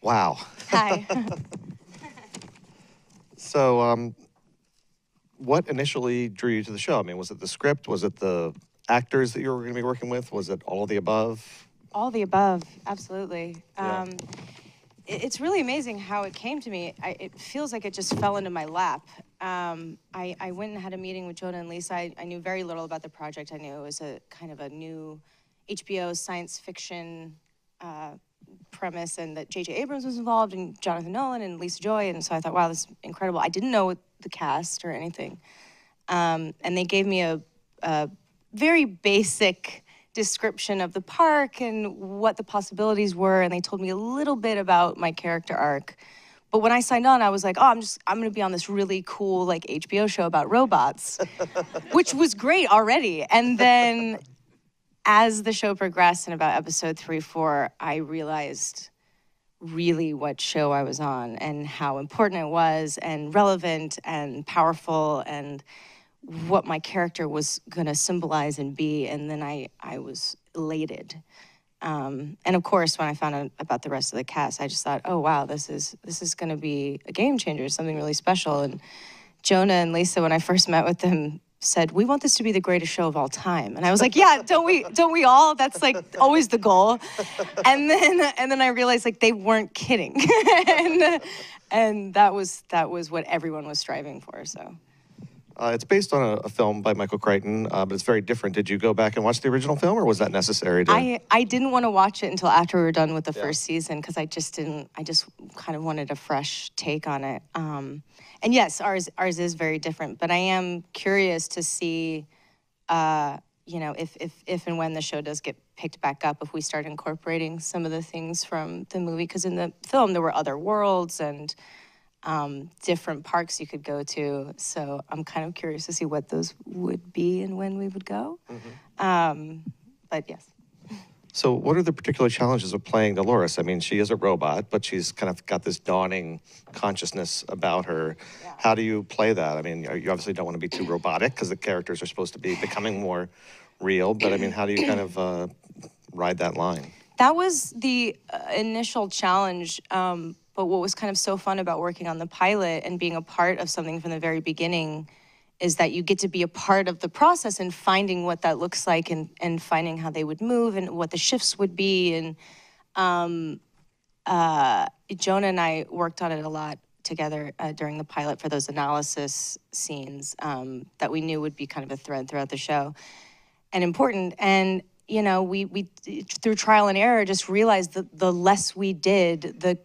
Wow. Hi. So, what initially drew you to the show? I mean, was it the script? Was it the actors that you were going to be working with? Was it all of the above? All the above, absolutely. Yeah. It's really amazing how it came to me. It feels like it just fell into my lap. I went and had a meeting with Jonah and Lisa. I knew very little about the project. I knew it was a kind of a new HBO science fiction premise, and that J.J. Abrams was involved, and Jonathan Nolan and Lisa Joy, and so I thought, wow, this is incredible. I didn't know the cast or anything. And they gave me a very basic description of the park and what the possibilities were, and they told me a little bit about my character arc. But when I signed on, I was like, oh, I'm going to be on this really cool like HBO show about robots, which was great already. And then as the show progressed in about episode 3, 4, I realized really what show I was on and how important it was and relevant and powerful and what my character was going to symbolize and be. And then I was elated. And of course, when I found out about the rest of the cast, I just thought, oh, wow, this is going to be a game changer, something really special. And Jonah and Lisa, when I first met with them, said, we want this to be the greatest show of all time. And I was like, yeah, don't we all? That's like always the goal. And then I realized like they weren't kidding. and that was what everyone was striving for, so. It's based on a film by Michael Crichton, but it's very different. Did you go back and watch the original film, or was that necessary? I didn't want to watch it until after we were done with the first season, because I just kind of wanted a fresh take on it. And yes, ours is very different, but I am curious to see, if and when the show does get picked back up, if we start incorporating some of the things from the movie, because in the film there were other worlds and different parks you could go to. So I'm kind of curious to see what those would be and when we would go. Mm-hmm. But yes. So what are the particular challenges of playing Dolores? I mean, she is a robot, but she's kind of got this dawning consciousness about her. Yeah. How do you play that? I mean, you obviously don't want to be too robotic because the characters are supposed to be becoming more real, but I mean, how do you kind of ride that line? That was the initial challenge. But what was kind of so fun about working on the pilot and being a part of something from the very beginning is that you get to be a part of the process and finding what that looks like and finding how they would move and what the shifts would be. And Jonah and I worked on it a lot together during the pilot for those analysis scenes that we knew would be kind of a thread throughout the show and important. And, you know, we through trial and error just realized that the less we did, the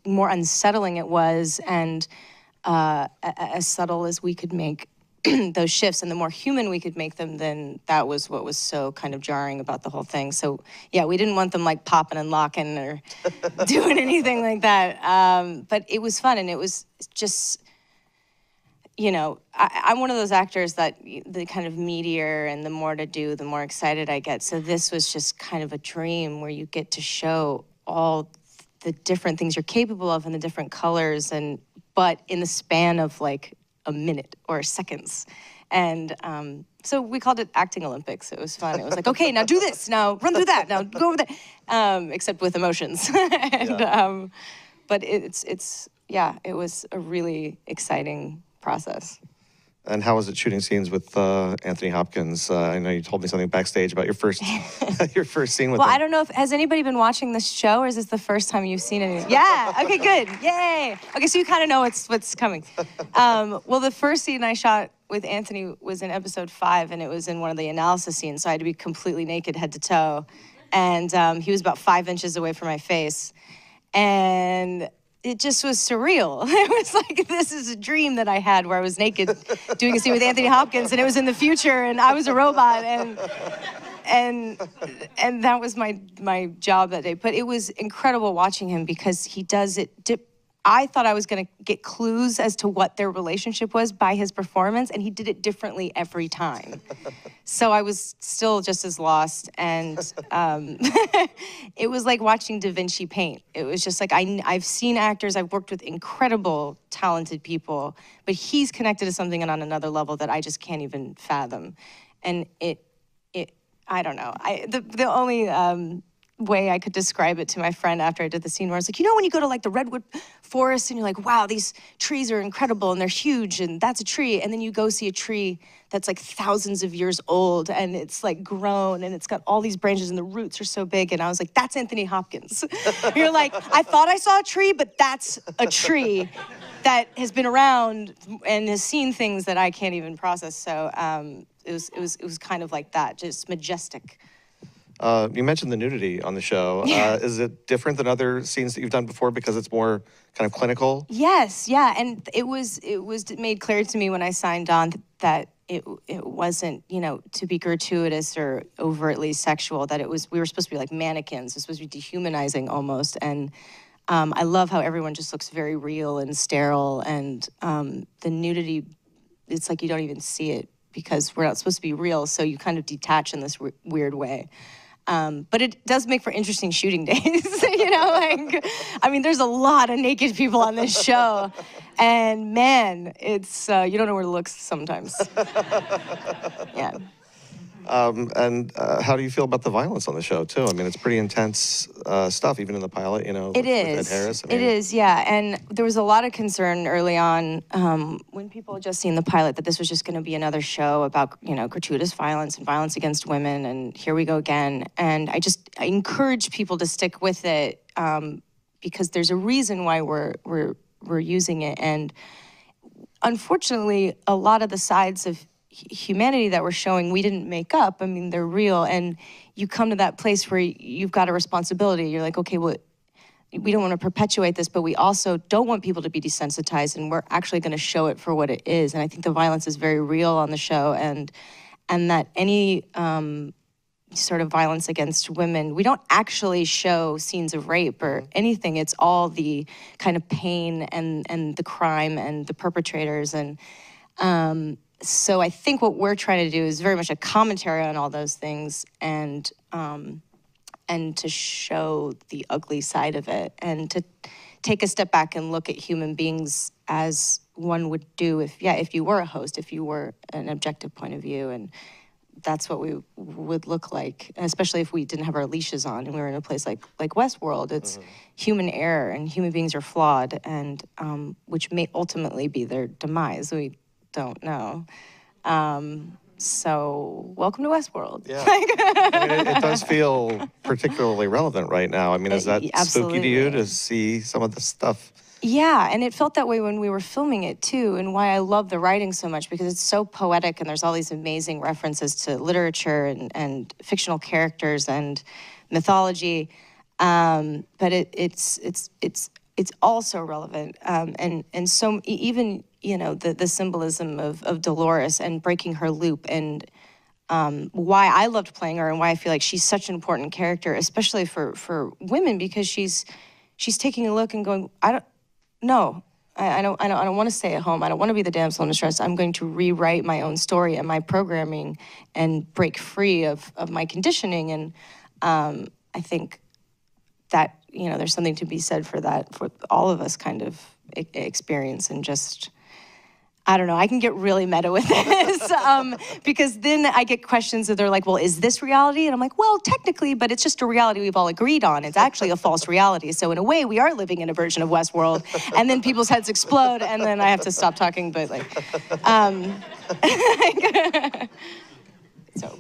more unsettling it was, and as subtle as we could make those shifts and the more human we could make them, then that was what was so kind of jarring about the whole thing. So yeah, we didn't want them like popping and locking or doing anything like that. But it was fun, and it was just, you know, I'm one of those actors that the kind of meatier and the more to do, the more excited I get. So this was just kind of a dream where you get to show all the different things you're capable of and the different colors, but in the span of like a minute or seconds. And so we called it Acting Olympics. It was fun. It was like, okay, now do this, now run through that, now go over that, except with emotions. And, but it was a really exciting process. And how was it shooting scenes with Anthony Hopkins? I know you told me something backstage about your first your first scene with him. Well, I don't know has anybody been watching this show, or is this the first time you've seen it? Yeah, okay, good, yay. Okay, so you kind of know what's coming. Well, the first scene I shot with Anthony was in episode 5, and it was in one of the analysis scenes, so I had to be completely naked head to toe. And he was about 5 inches away from my face. And it just was surreal. It was like, this is a dream that I had where I was naked doing a scene with Anthony Hopkins, and it was in the future, and I was a robot, and that was my job that day. But it was incredible watching him because he does it. I thought I was going to get clues as to what their relationship was by his performance, and he did it differently every time. So I was still just as lost, and it was like watching Da Vinci paint. It was just like, I've seen actors, I've worked with incredible, talented people, but he's connected to something on another level that I just can't even fathom. And I don't know. The only way I could describe it to my friend after I did the scene where I was like, when you go to like the redwood forest and you're like, wow, these trees are incredible and they're huge and that's a tree. And then you go see a tree that's like thousands of years old and it's like grown and it's got all these branches and the roots are so big. And I was like, that's Anthony Hopkins. You're like, I thought I saw a tree, but that's a tree that has been around and has seen things that I can't even process. So it was kind of like that, just majestic. You mentioned the nudity on the show. Is it different than other scenes that you've done before because it's more kind of clinical? Yes, yeah, and it was made clear to me when I signed on that it wasn't, to be gratuitous or overtly sexual, that we were supposed to be like mannequins. It was supposed to be dehumanizing almost, and I love how everyone just looks very real and sterile, and the nudity, it's like you don't even see it because we're not supposed to be real, so you kind of detach in this weird way. But it does make for interesting shooting days, there's a lot of naked people on this show, and man, it's, you don't know where to look sometimes. Yeah. And how do you feel about the violence on the show, too? I mean, it's pretty intense stuff, even in the pilot, It with is. Ed Harris. It is, yeah. And there was a lot of concern early on when people had just seen the pilot that this was just going to be another show about, gratuitous violence and violence against women, and here we go again. And I encourage people to stick with it because there's a reason why we're using it. And unfortunately, a lot of the sides of humanity that we're showing, we didn't make up. I mean, they're real. And you come to that place where you've got a responsibility. You're like, okay, well, we don't want to perpetuate this, but we also don't want people to be desensitized, and we're actually going to show it for what it is. And I think the violence is very real on the show, and that any sort of violence against women, we don't actually show scenes of rape or anything. It's all the kind of pain and the crime and the perpetrators. And so I think what we're trying to do is very much a commentary on all those things, and to show the ugly side of it, and to take a step back and look at human beings as one would do if you were a host, if you were an objective point of view. And that's what we would look like, especially if we didn't have our leashes on and we were in a place like WESTWORLD. It's human error, and human beings are flawed, and which may ultimately be their demise. We don't know. So welcome to WESTWORLD. Yeah. It does feel particularly relevant right now. I mean, is that spooky to you to see some of this stuff? Yeah, and it felt that way when we were filming it too, and why I love the writing so much, because it's so poetic and there's all these amazing references to literature and fictional characters and mythology. But it's also relevant, and so even the symbolism of Dolores and breaking her loop, and why I loved playing her, and why I feel like she's such an important character, especially for women, because she's taking a look and going, I don't want to stay at home. I don't want to be the damsel in distress. I'm going to rewrite my own story and my programming and break free of my conditioning. And I think that, there's something to be said for that, for all of us kind of experience. And just, I don't know, I can get really meta with this because then I get questions that they're like, well, is this reality? And I'm like, well, technically, but it's just a reality we've all agreed on. It's actually a false reality. So in a way, we are living in a version of WESTWORLD. And then people's heads explode, and then I have to stop talking. But so.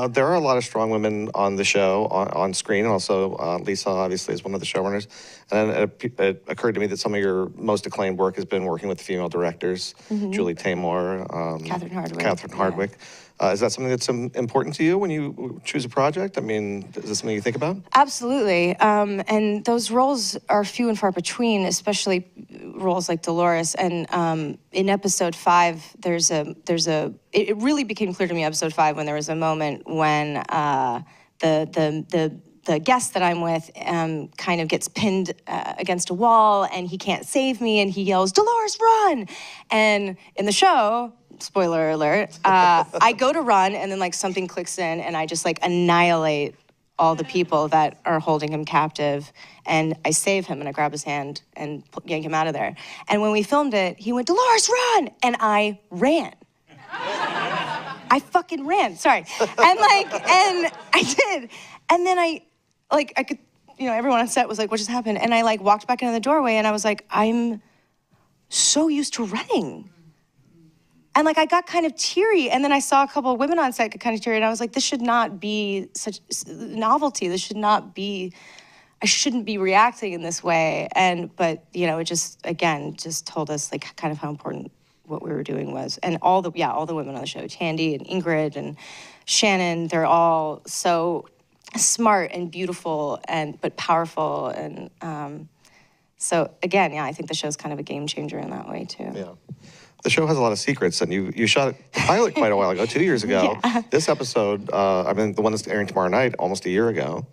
There are a lot of strong women on the show, on screen, and also Lisa, obviously, is one of the showrunners. And it occurred to me that some of your most acclaimed work has been working with female directors, Julie Taymor, Catherine Hardwicke. Yeah. Is that something that's important to you when you choose a project? I mean, is this something you think about? Absolutely. And those roles are few and far between, especially roles like Dolores. And in episode 5, it really became clear to me, episode 5, when there was a moment when the guest that I'm with kind of gets pinned against a wall, and he can't save me, and he yells, "Dolores, run!" And in the show, spoiler alert, I go to run, and then something clicks in, and I just annihilate all the people that are holding him captive, and I save him, and I grab his hand and yank him out of there. And when we filmed it, he went, "Dolores, run!" And I ran. I fucking ran, sorry. And I did. And then like I could, everyone on set was like, what just happened? And I like walked back into the doorway and I was like, I'm so used to running. And like, I got kind of teary, and then I saw a couple of women on set get kind of teary, and I was like, this should not be such novelty. This should not be, I shouldn't be reacting in this way. But it just, again, just told us like kind of how important what we were doing was. And all the women on the show, Tandy and Ingrid and Shannon, they're all so smart and beautiful but powerful. And so again, I think the show's kind of a game changer in that way too. Yeah. The show has a lot of secrets, and you shot the pilot quite a while ago, 2 years ago. Yeah. This episode, the one that's airing tomorrow night, almost a year ago.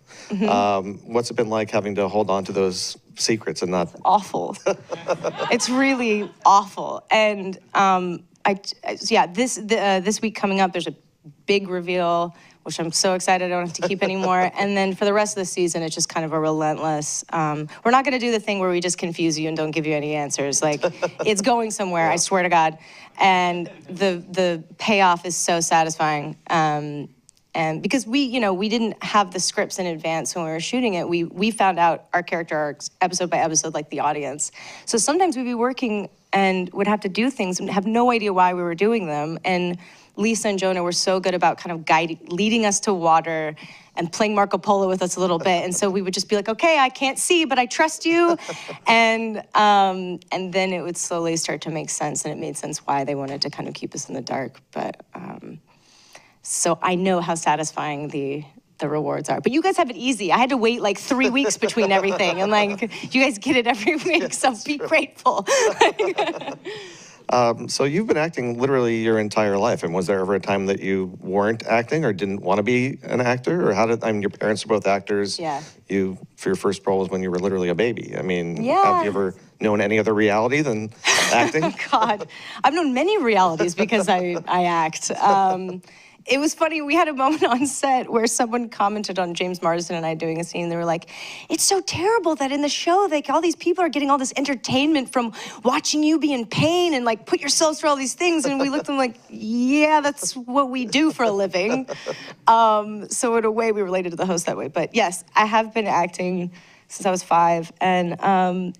What's it been like having to hold on to those secrets and not? Awful. It's really awful. And this week coming up, there's a big reveal, which I'm so excited I don't have to keep anymore. And then for the rest of the season, it's just kind of a relentless, we're not gonna do the thing where we just confuse you and don't give you any answers. Like, it's going somewhere, I swear to God. And the payoff is so satisfying. And because we didn't have the scripts in advance when we were shooting it, we found out our character arcs episode by episode like the audience. So sometimes we'd be working and would have to do things and have no idea why we were doing them. And Lisa and Jonah were so good about kind of leading us to water and playing Marco Polo with us a little bit. And so we would just be like, okay, I can't see, but I trust you. And then it would slowly start to make sense, and it made sense why they wanted to kind of keep us in the dark. But so I know how satisfying the rewards are. But you guys have it easy. I had to wait like 3 weeks between everything. And like, you guys get it every week, so be grateful. So you've been acting literally your entire life, and was there ever a time that you weren't acting or didn't want to be an actor? Or your parents are both actors. Yeah. For your first role was when you were literally a baby. I mean, Yeah. have you ever known any other reality than acting? God, I've known many realities because I act. It was funny, we had a moment on set where someone commented on James Marsden and I doing a scene. They were like, it's so terrible that in the show, like all these people are getting all this entertainment from watching you be in pain and like put yourselves through all these things. And we looked at them like, yeah, that's what we do for a living. So in a way, we related to the host that way. But yes, I have been acting since I was 5. And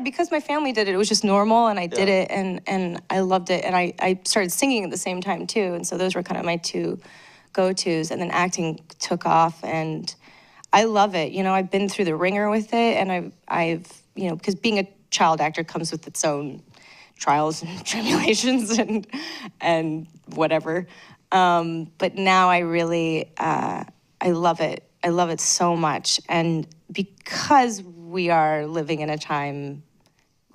because my family did it, it was just normal, and I did it, and I loved it. And I started singing at the same time too, and so those were kind of my 2 go-tos. And then acting took off, and I love it. I've been through the ringer with it, and I've because being a child actor comes with its own trials and tribulations and whatever. But now I really I love it. I love it so much. And because we are living in a time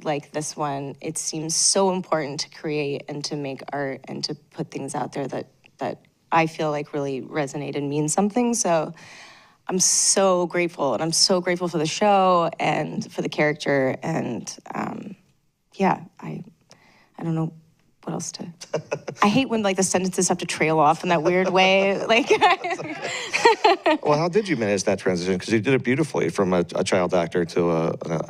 like this one, it seems so important to create and to make art and to put things out there that I feel like really resonate and mean something. So I'm so grateful, and I'm so grateful for the show and for the character. And I don't know what else to. I hate when like the sentences have to trail off in that weird way. Like. Well, how did you manage that transition? Because you did it beautifully from a child actor to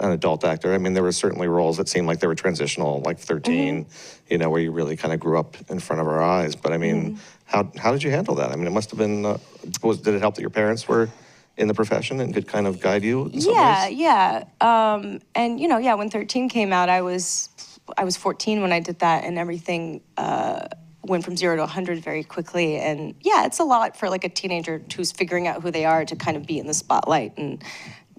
an adult actor. I mean, there were certainly roles that seemed like they were transitional, like 13, where you really kind of grew up in front of our eyes. But I mean, how did you handle that? I mean, it must have been, did it help that your parents were in the profession and could kind of guide you in some ways? Yeah. And when 13 came out, I was 14 when I did that, and everything went from 0 to 100 very quickly. And yeah, it's a lot for like a teenager who's figuring out who they are to kind of be in the spotlight and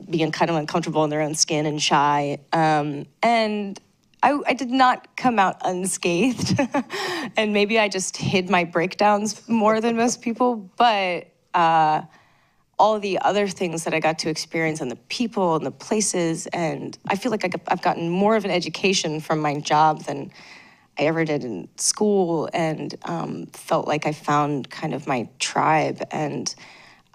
being kind of uncomfortable in their own skin and shy. And I did not come out unscathed. And maybe I just hid my breakdowns more than most people, but all the other things that I got to experience, and the people and the places, and I feel like I've gotten more of an education from my job than I ever did in school, and felt like I found kind of my tribe. And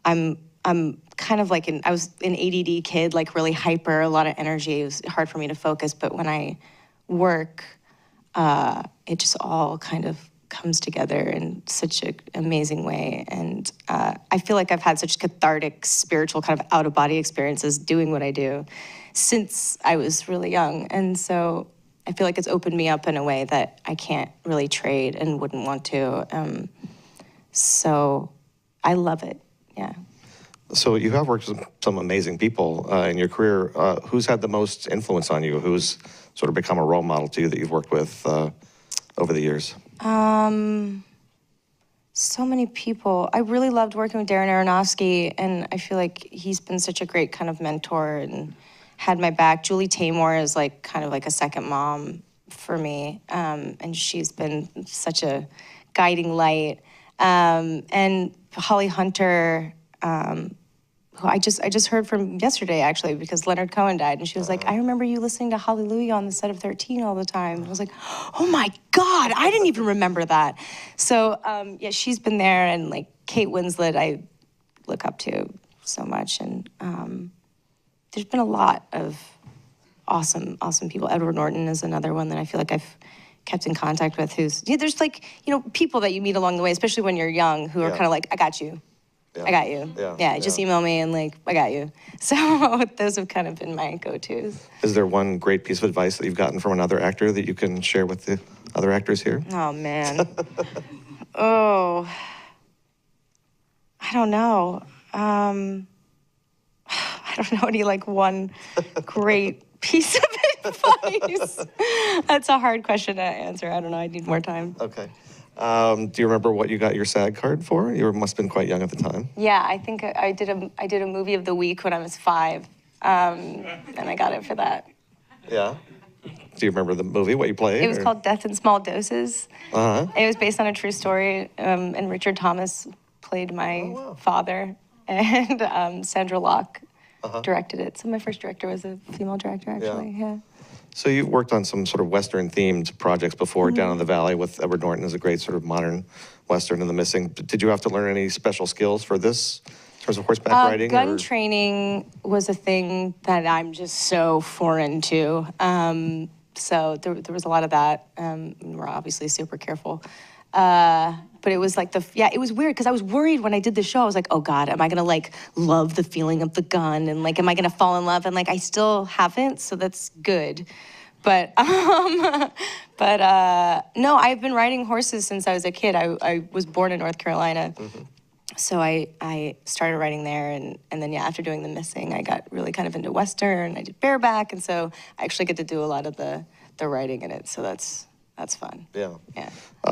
I'm kind of like I was an ADD kid, like really hyper, a lot of energy. It was hard for me to focus, but when I work, it just all kind of comes together in such an amazing way. And I feel like I've had such cathartic, spiritual, kind of out-of-body experiences doing what I do since I was really young. And so I feel like it's opened me up in a way that I can't really trade and wouldn't want to. So I love it, yeah. So you have worked with some amazing people in your career. Who's had the most influence on you? Who's sort of become a role model to you that you've worked with over the years? So many people. I really loved working with Darren Aronofsky, and I feel like he's been such a great kind of mentor and had my back. Julie Taymor is like kind of like a second mom for me, and she's been such a guiding light. And Holly Hunter, who I just heard from yesterday, actually, because Leonard Cohen died, and she was like, I remember you listening to Hallelujah on the set of 13 all the time. And I was like, oh my God, I didn't even remember that. So, yeah, she's been there, and like Kate Winslet, I look up to so much. And there's been a lot of awesome people. Edward Norton is another one that I feel like I've kept in contact with, there's like, people that you meet along the way, especially when you're young, who are kind of like, I got you. Yeah. I got you. Yeah, just email me and like, I got you. So those have kind of been my go-tos. Is there one great piece of advice that you've gotten from another actor that you can share with the other actors here? Oh, man. Oh, I don't know. I don't know any like one great piece of advice. That's a hard question to answer. I don't know. I need more time. Okay. Do you remember what you got your SAG card for? You must have been quite young at the time. Yeah, I think I did a movie of the week when I was 5, and I got it for that. Yeah. Do you remember the movie, what you played? It was called Death in Small Doses. Uh-huh. It was based on a true story, and Richard Thomas played my father, and Sandra Locke directed it. So my first director was a female director, actually. Yeah. So you've worked on some sort of Western-themed projects before. Down in the Valley with Edward Norton is a great sort of modern Western and The Missing. Did you have to learn any special skills for this in terms of horseback riding? Gun training was a thing that I'm just so foreign to. So there was a lot of that. We're obviously super careful. But it was like it was weird because I was worried when I did the show. I was like, oh God, am I gonna like love the feeling of the gun? And like, am I gonna fall in love? And like, I still haven't, so that's good. But, no, I've been riding horses since I was a kid. I was born in North Carolina. So I started riding there, and then, after doing The Missing, I got really kind of into Western. I did bareback, and so I actually get to do a lot of the riding in it, so that's fun. Yeah.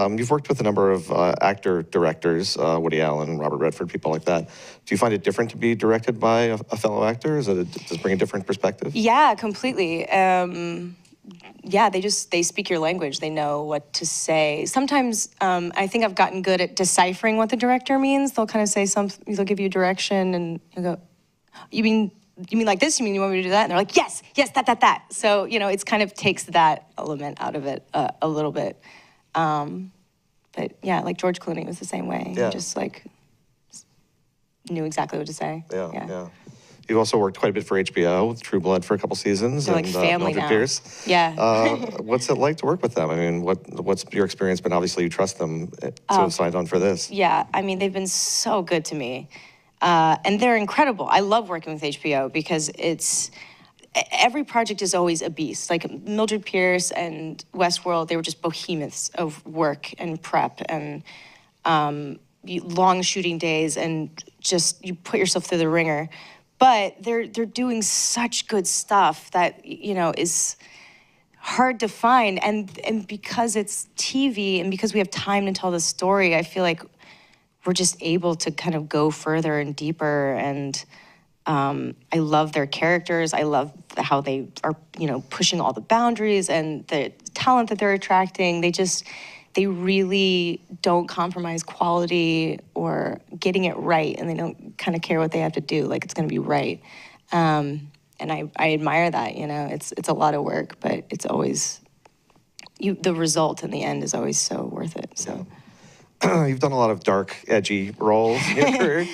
You've worked with a number of actor-directors, Woody Allen, Robert Redford, people like that. Do you find it different to be directed by a fellow actor? Does it bring a different perspective? Yeah, completely. They speak your language. They know what to say. Sometimes I think I've gotten good at deciphering what the director means. They'll kind of say they'll give you direction, and you go, you mean like this? You mean you want me to do that? And they're like, yes, that. So, it's kind of takes that element out of it a little bit. But yeah, like George Clooney was the same way. Yeah. He just like knew exactly what to say. Yeah. You've also worked quite a bit for HBO with True Blood for a couple seasons. They're like family Mildred now. Pierce. Yeah. What's it like to work with them? I mean, what's your experience been? Obviously, you trust them to have signed on for this. Yeah, I mean, they've been so good to me. And they're incredible. I love working with HBO because every project is always a beast. Like Mildred Pierce and WESTWORLD, they were just behemoths of work and prep and long shooting days, and just you put yourself through the ringer. But they're doing such good stuff that is hard to find, and because it's TV and because we have time to tell the story, I feel like we're just able to kind of go further and deeper. And I love their characters. I love how they are, pushing all the boundaries and the talent that they're attracting. They really don't compromise quality or getting it right, and they don't kind of care what they have to do. Like, it's going to be right. And I admire that, It's a lot of work, but it's always, the result in the end is always so worth it, so. You've done a lot of dark, edgy roles in your career.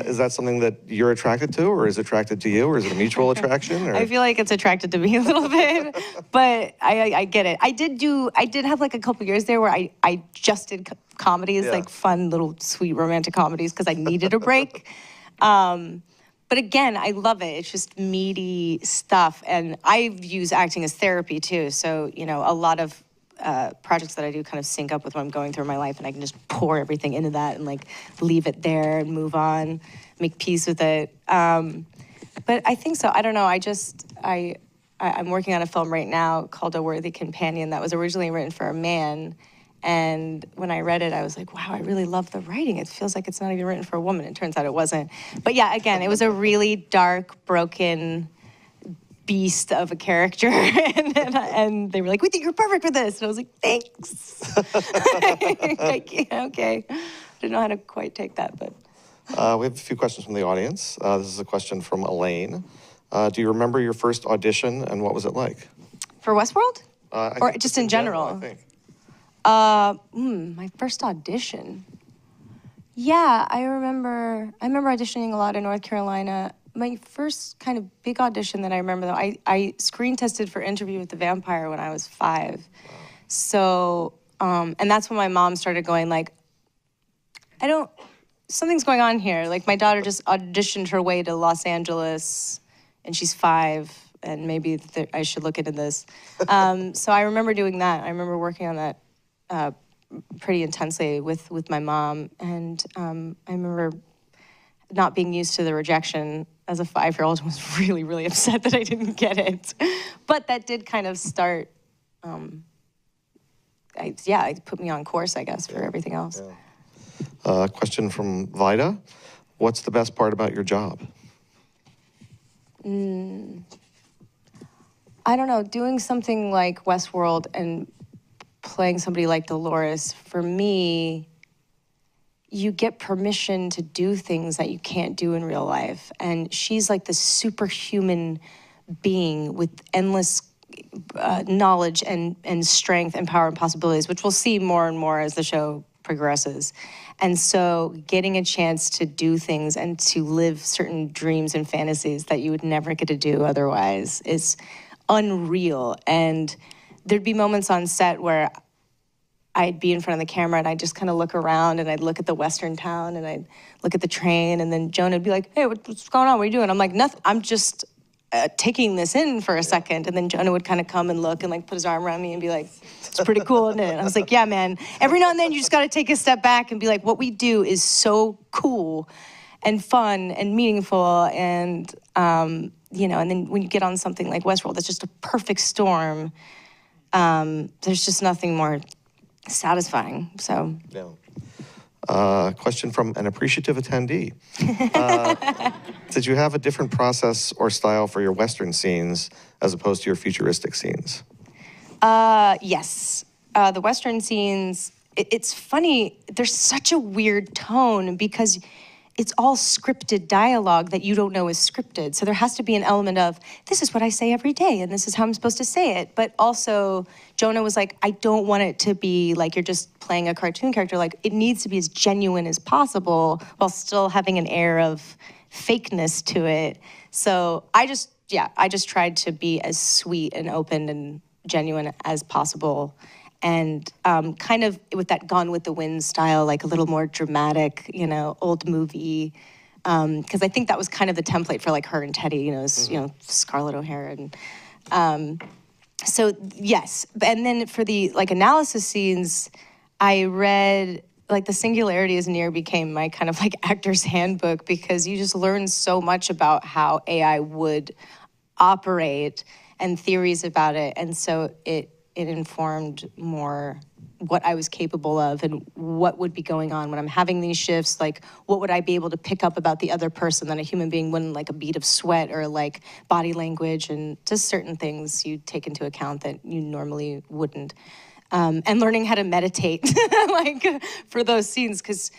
Is that something that you're attracted to, or is it attracted to you, or is it a mutual attraction? Or? I feel like it's attracted to me a little bit, but I get it. I did have like a couple years there where I just did comedies, like fun little sweet romantic comedies, because I needed a break. But again, I love it. It's just meaty stuff, and I use acting as therapy too. So a lot of projects that I do kind of sync up with what I'm going through in my life, and I can just pour everything into that and like leave it there and move on, make peace with it. But I think so. I don't know. I'm working on a film right now called A Worthy Companion that was originally written for a man. And when I read it, I was like, wow, I really love the writing. It feels like it's not even written for a woman. It turns out it wasn't. But yeah, again, it was a really dark, broken beast of a character. and they were like, we think you're perfect for this. And I was like, thanks. Like, yeah, okay. I didn't know how to quite take that, but. We have a few questions from the audience. This is a question from Elaine. Do you remember your first audition and what was it like? For Westworld? Or think just in general? I think. My first audition. Yeah, I remember auditioning a lot in North Carolina. My first kind of big audition that I remember, though, I screen tested for Interview with the Vampire when I was 5. Wow. So, and that's when my mom started going like, something's going on here. Like, my daughter just auditioned her way to Los Angeles, and she's 5, and maybe I should look into this. So I remember doing that. I remember working on that pretty intensely with my mom, and I remember not being used to the rejection as a 5-year-old and was really, really upset that I didn't get it. But that did kind of start, it put me on course, I guess, for everything else. Yeah. Question from Vida. What's the best part about your job? I don't know, doing something like Westworld and playing somebody like Dolores, for me, you get permission to do things that you can't do in real life. And she's like the superhuman being with endless knowledge and strength and power and possibilities, which we'll see more and more as the show progresses. And so getting a chance to do things and to live certain dreams and fantasies that you would never get to do otherwise is unreal. And there'd be moments on set where I'd be in front of the camera and I'd just kind of look around and I'd look at the Western town and I'd look at the train, and then Jonah would be like, hey, what's going on? What are you doing? I'm like, nothing. I'm just taking this in for a second. And then Jonah would kind of come and look and like put his arm around me and be like, it's pretty cool, isn't it? And I was like, yeah, man. Every now and then you just got to take a step back and be like, what we do is so cool and fun and meaningful. And, and then when you get on something like Westworld, that's just a perfect storm. There's just nothing more satisfying. So. Yeah. Question from an appreciative attendee. Did you have a different process or style for your Western scenes as opposed to your futuristic scenes? Yes. The Western scenes, it's funny, there's such a weird tone because it's all scripted dialogue that you don't know is scripted. So there has to be an element of, this is what I say every day, and this is how I'm supposed to say it. But also, Jonah was like, I don't want it to be like you're just playing a cartoon character. Like, it needs to be as genuine as possible while still having an air of fakeness to it. So I just tried to be as sweet and open and genuine as possible. And kind of with that Gone with the Wind style, like a little more dramatic, old movie. Because I think that was kind of the template for like her and Teddy, Scarlett O'Hara. And so, yes. And then for the like analysis scenes, I read, like, The Singularity is Near became my kind of like actor's handbook, because you just learn so much about how AI would operate and theories about it. And so it informed more what I was capable of and what would be going on when I'm having these shifts. Like, what would I be able to pick up about the other person that a human being wouldn't, like a bead of sweat or like body language and just certain things you take into account that you normally wouldn't. And learning how to meditate, like, for those scenes, because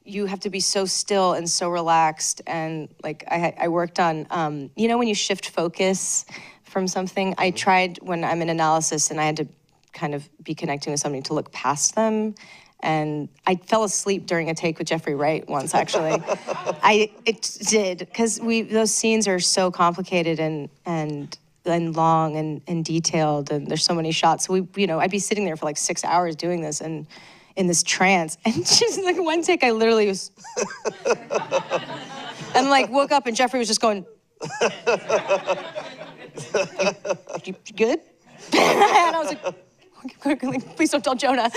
you have to be so still and so relaxed. And like, I worked on, when you shift focus from something, I tried when I'm in analysis and I had to kind of be connecting with somebody to look past them. And I fell asleep during a take with Jeffrey Wright once, actually. It did, because those scenes are so complicated and long and detailed, and there's so many shots. So I'd be sitting there for like 6 hours doing this and in this trance. And just like one take, I literally was, and like woke up and Jeffrey was just going, you good? And I was like, please don't tell Jonah.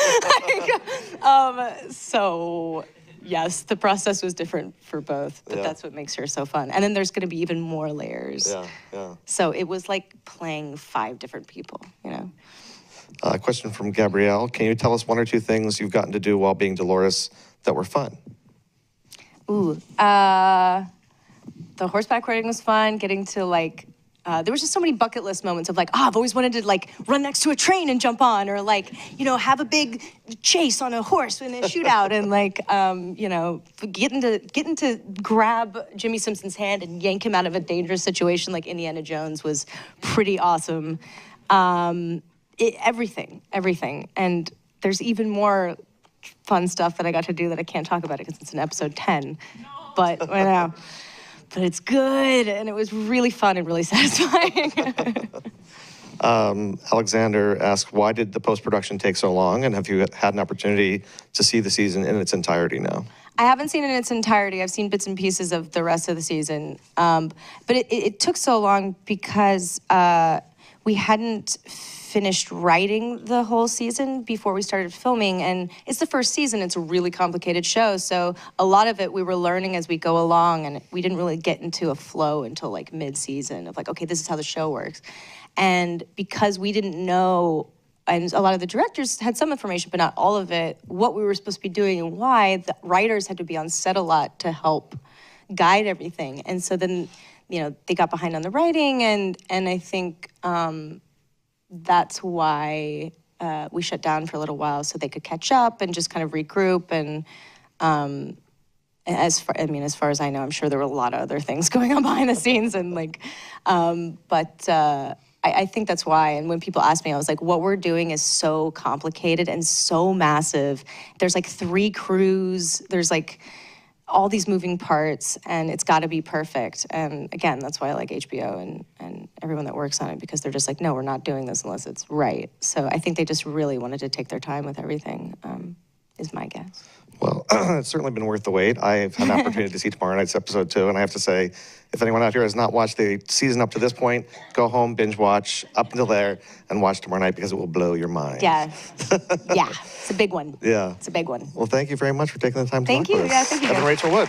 So yes, the process was different for both, but that's what makes her so fun. And then there's going to be even more layers. Yeah. So it was like playing 5 different people, you know. A question from Gabrielle. Can you tell us 1 or 2 things you've gotten to do while being Dolores that were fun? Ooh, the horseback riding was fun. Getting to like, there was just so many bucket list moments of like, I've always wanted to like run next to a train and jump on, or like, you know, have a big chase on a horse in a shootout, and like, you know, getting to grab Jimmy Simpson's hand and yank him out of a dangerous situation like Indiana Jones was pretty awesome. Everything, and there's even more fun stuff that I got to do that I can't talk about it because it's in episode 10. But I know. But it's good, and it was really fun and really satisfying. Alexander asked, why did the post-production take so long, and have you had an opportunity to see the season in its entirety now? I haven't seen it in its entirety. I've seen bits and pieces of the rest of the season. But it took so long because we hadn't finished writing the whole season before we started filming, and it's the first season. It's a really complicated show, so a lot of it we were learning as we go along, and we didn't really get into a flow until like mid-season of like, okay, this is how the show works. And because we didn't know, and a lot of the directors had some information, but not all of it, what we were supposed to be doing and why, the writers had to be on set a lot to help guide everything. And so then, you know, they got behind on the writing, and I think that's why we shut down for a little while, so they could catch up and just kind of regroup. And as far as I know, I'm sure there were a lot of other things going on behind the scenes, and like, but I think that's why. And when people ask me, I was like, what we're doing is so complicated and so massive. There's like 3 crews. There's like all these moving parts, and it's got to be perfect. And again, that's why I like HBO and everyone that works on it, because they're just like, no, we're not doing this unless it's right. So I think they just really wanted to take their time with everything, is my guess. Well, it's certainly been worth the wait. I've had an opportunity to see tomorrow night's episode 2, and I have to say, if anyone out here has not watched the season up to this point, go home, binge watch up until there, and watch tomorrow night, because it will blow your mind. Yeah, yeah, it's a big one. Yeah. It's a big one. Well, thank you very much for taking the time to talk Thank you. with us. Yeah, thank you. Evan Rachel Wood.